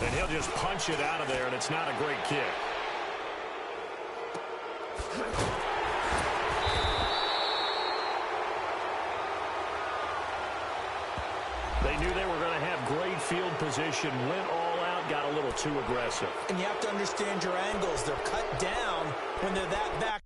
S1: And he'll just punch it out of there, and it's not a great kick. formation, went all out, got a little too aggressive.
S2: And you have to understand your angles. They're cut down when they're that back.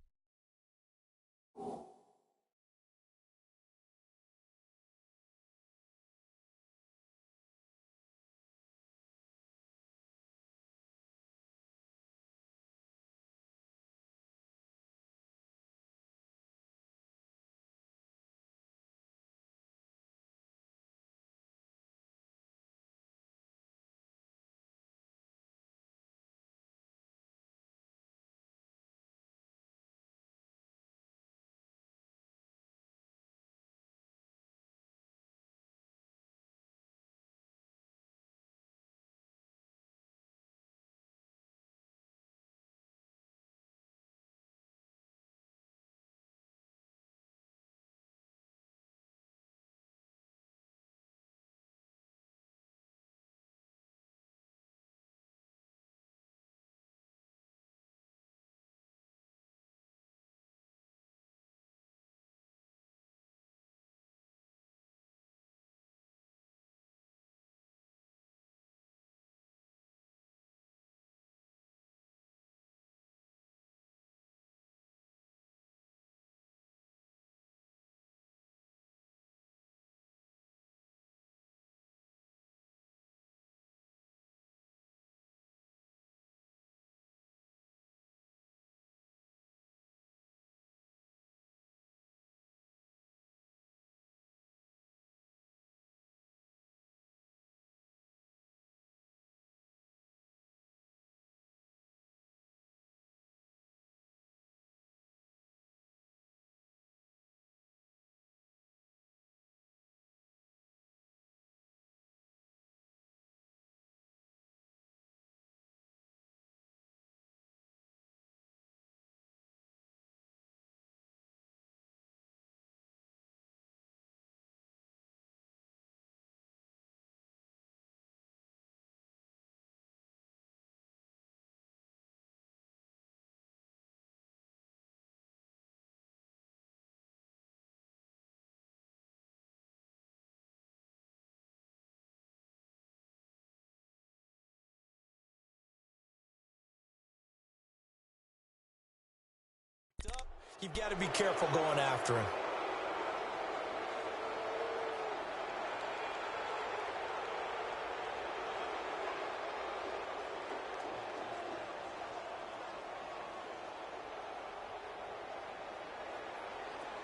S2: You've got to be careful going after him.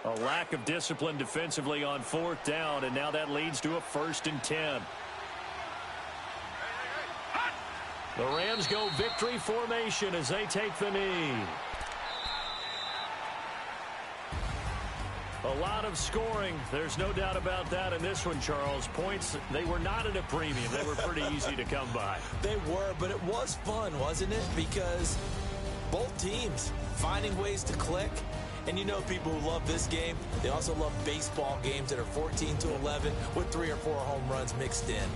S1: A lack of discipline defensively on 4th down, and now that leads to a 1st and 10. The Rams go victory formation as they take the knee. A lot of scoring. There's no doubt about that in this one, Charles. Points, they were not at a premium. They were pretty easy to come by.
S2: They were, but it was fun, wasn't it? Because both teams finding ways to click. And you know people who love this game, they also love baseball games that are 14-11 with 3 or 4 home runs mixed in.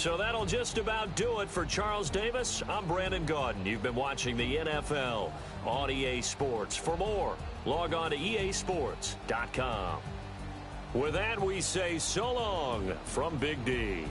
S1: So that'll just about do it for Charles Davis. I'm Brandon Gaudin. You've been watching the NFL on EA Sports. For more, log on to easports.com. With that, we say so long from Big D.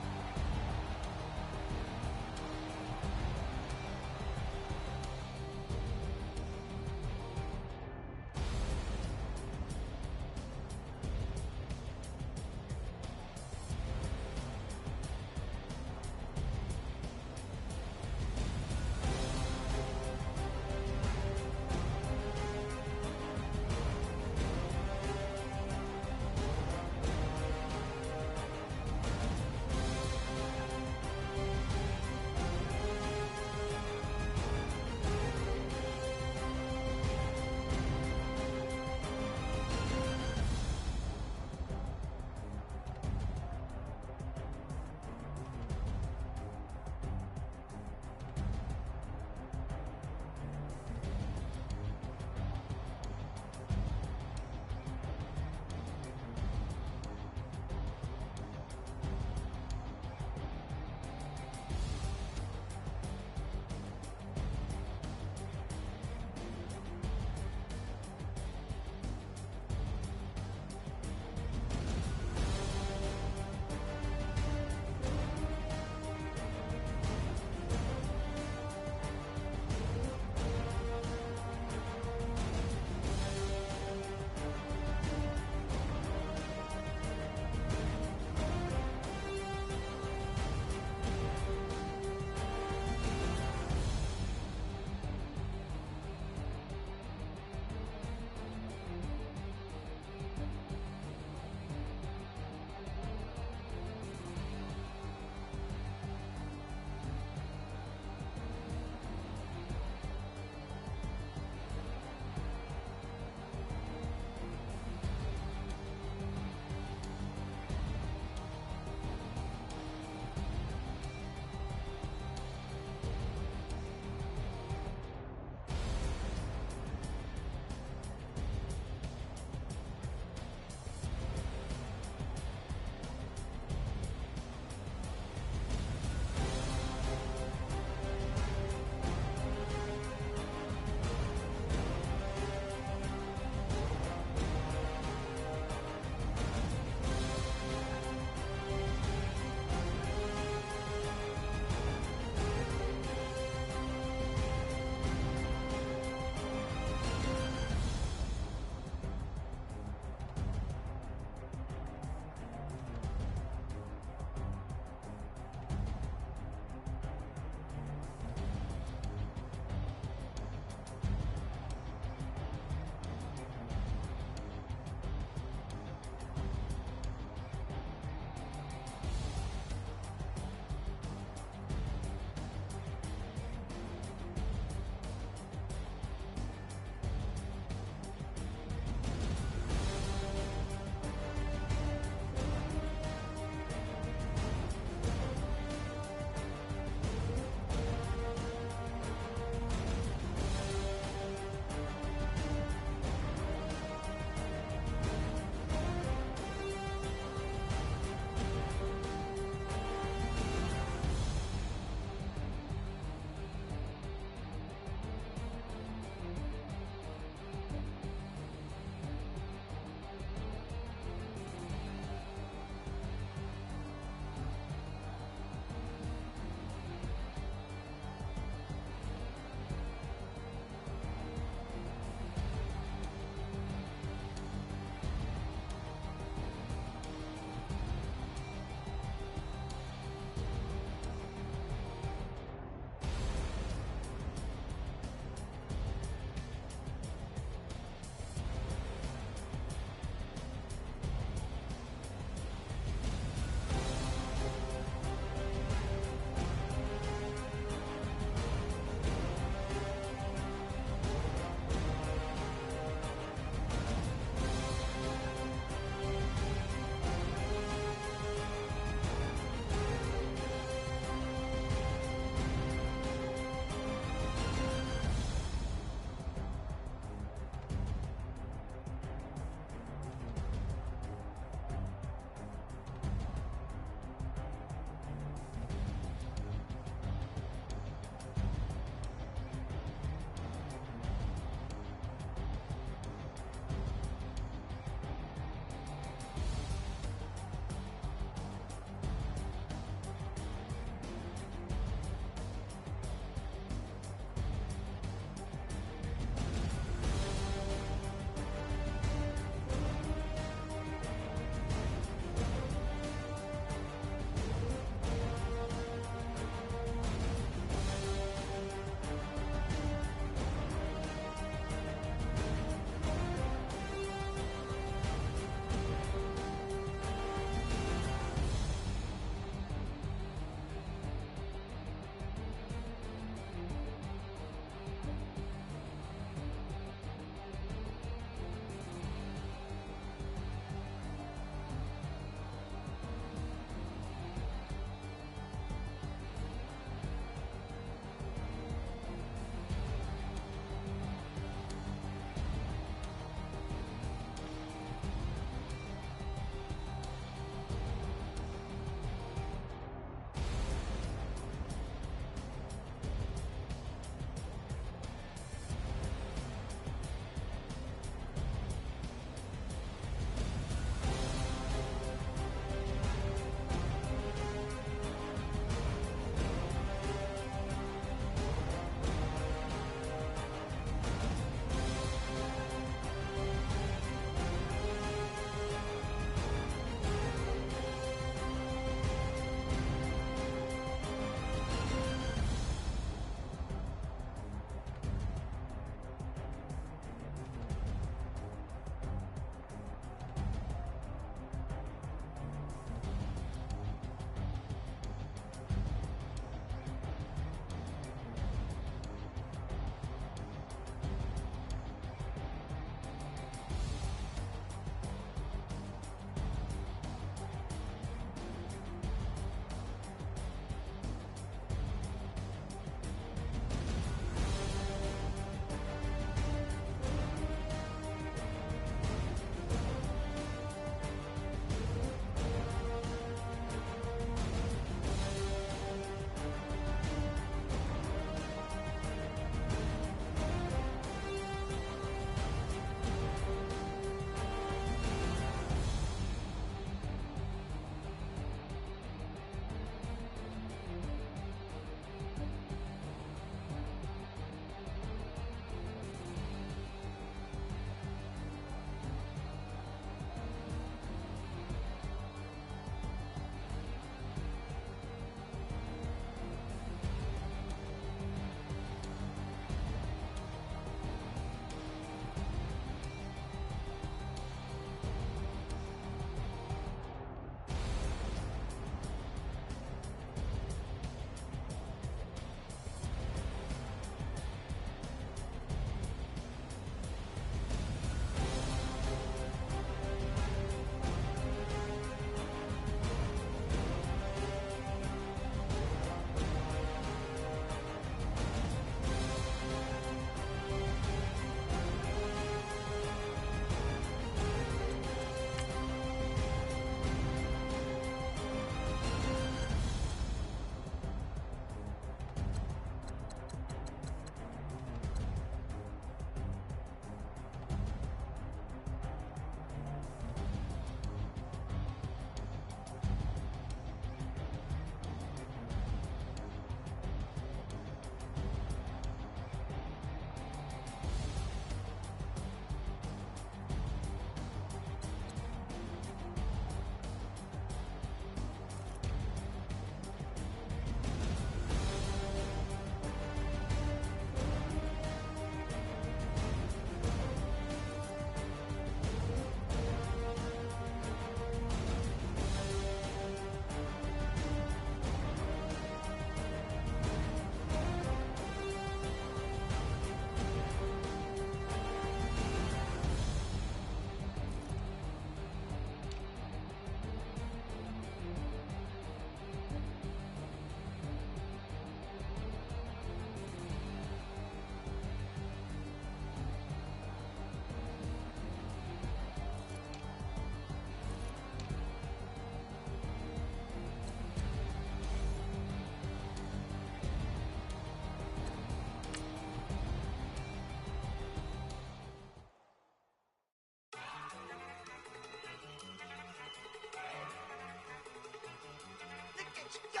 S4: Go!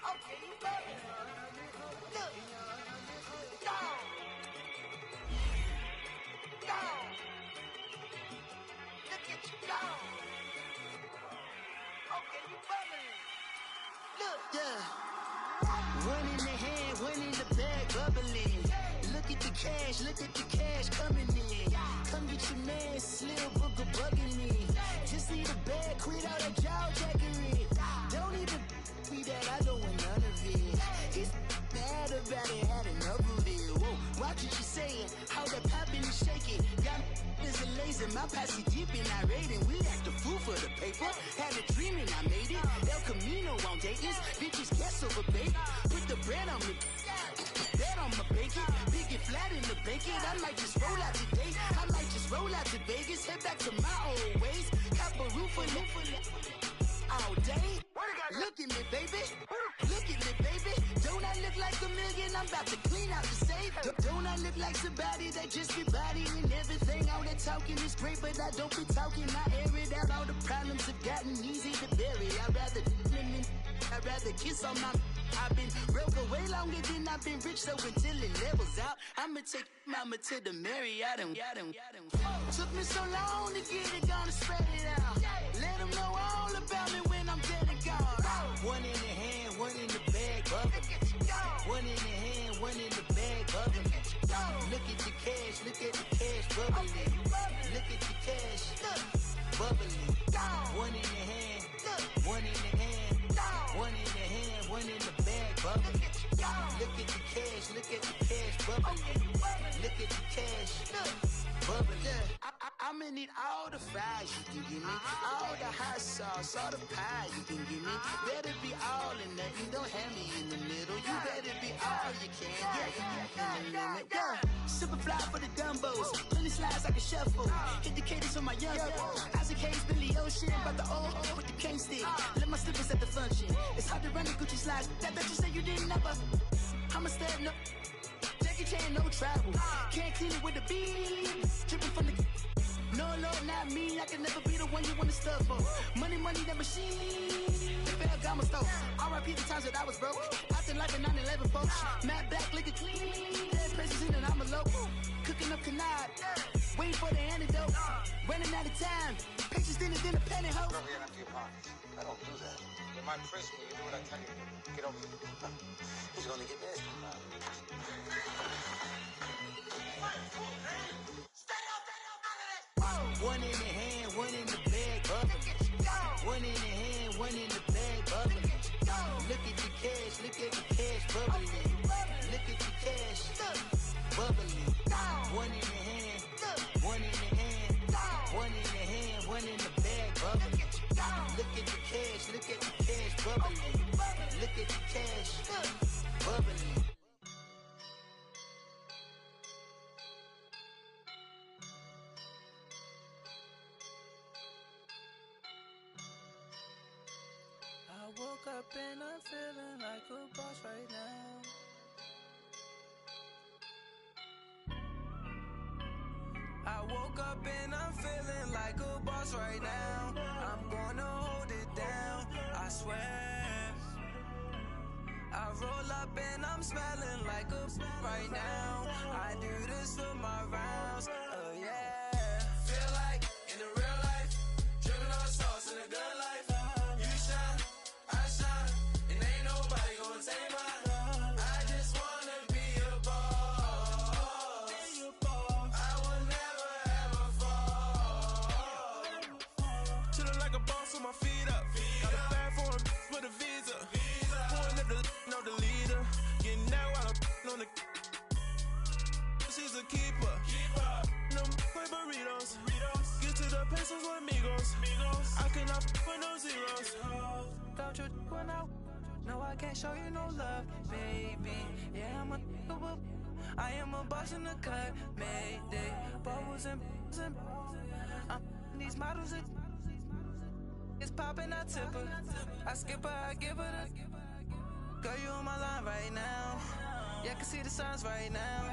S4: Okay, you better. Look. Go! Go! Look at you go! Okay, you bubbling. Look. Yeah. One in the hand, one in the bag, bubbling. Look at the cash coming in. Come get your man, Slim Booker bugging me. Just need a bag, quit all that jaw jackery. Don't even me that, I don't want none of it. It's bad about it, had enough of it. Whoa, watch what you saying, how that poppin' and shaking. Got is a laser, my posse deep and irate, and we act a fool for the paper. Had a dream and I made it. El Camino on Dayton's, bitches guess over bait. Put the bread on me, bet on my bacon. Big and flat in the bacon. I might just roll out today. I might just roll out to Vegas, head back to my old ways. Cop a roof for all day. Look at me, baby. Look at me, baby. Don't I look like a million? I'm about to clean out the safe. Don't I look like somebody that just be bodying everything? All that talking is great, but I don't be talking. I air it out. All the problems have gotten easy to bury. I'd rather kiss on my. I've been broke way longer than I've been rich, so until it levels out, I'ma take mama to the Marriott and took me so long to get it, gonna spread it out. Let them know all about me when I'm dead and gone. One in the hand, one in the bag, bubbling. One in the hand, one in the bag, bubbling. Look at the cash, bubbling. Look at the cash, bubbling. One in the hand, one in the hand, one in the hand, one in the bag, bubbling. Look at the cash, bubbling. Look at the cash, bubbling. I'ma need all the fries you can give me, all the hot sauce, all the pie you can give me. Better be all in nothing, don't have me in the middle. You better be all you can, yeah. Super fly for the dumbos, plenty slides like a shuffle. Hit the cadence on my young Isaac Hayes, Billy Ocean, but the old with the cane stick. Let my slippers at the function. It's hard to run the Gucci slides. That you say you didn't never. I'ma stand up. Jackie Chan, no travel. Can't clean it with the beat. Dripping from the. No, Lord, not me. I can never be the one you wanna stuff for. Money, that machine. The bell got my stove. R.I.P. the times that I was broke. Acting like a 9/11 folks. Matte black, liquor clean. Dead presents in and I'm a local. Cooking up canard. Waiting for the antidote. Running out of time. Pictures thinner than a pantyhose.
S5: Over here and empty your pockets. I don't do that. In my prison, you do what I tell you to. Get over here. He's gonna get nasty.
S4: One in the hand, one in the bag, bubbling. One in the hand, one in the bag, bubbling. Look at the cash, bubbling. Look at the cash, bubbling. One in the hand, one in the hand, one in the hand, one in the bag, bubbling. Look at the cash, bubbling. Look at the cash, bubbling.
S6: I woke up and I'm feeling like a boss right now. I woke up and I'm feeling like a boss right now. I'm gonna hold it down, I swear. I roll up and I'm smelling like a right now. I do this for my rounds, oh yeah. Feel like in the real life, dripping on sauce in the good life. You shine, I shine, and ain't nobody gonna take mine. I just wanna be a boss. I will never ever fall. Chillin' like a boss with my feet up. Got a bag for him with a visa. Pulling up the know the leader. Getting that while I'm on the. She's a keeper. No play burritos. Get to the pesos with amigos. I cannot put no zeros. Don't you when no, I can't show you no love, baby. Yeah, I am a boss in the cut, Mayday. Bubbles and these models it's popping, I tip her. I skip her, I give her the. Girl, you on my line right now. Yeah, I can see the signs right now.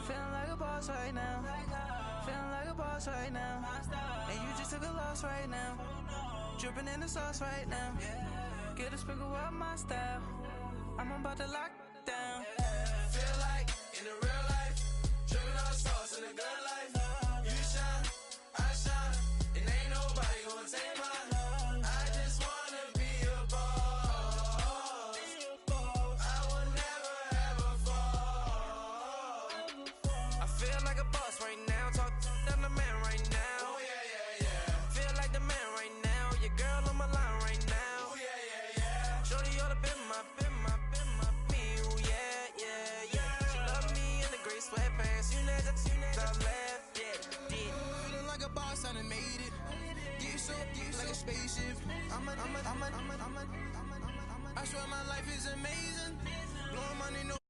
S6: Feeling like a boss right now. Feeling like a boss right now. And you just took a loss right now. Dripping in the sauce right now. Get a sprinkle of my style. I'm about to lock down. Feel like in the real life, dripping all the sauce in the good life. You shine, I shine, and ain't nobody gonna take mine. I just wanna be a boss. I will never ever fall. I feel like a boss right now. Talk to the man right now. Oh yeah, yeah, yeah. Feel like the man right now. Your girl on my line right now. Oh yeah, yeah, yeah. Shorty ought to be my me. Oh yeah, yeah, yeah. She love me in the gray sweatpants. You never left, yeah, did. Feeling like a boss, I done made it. Get so like a spaceship. I swear my life is amazing. Blowing money, no.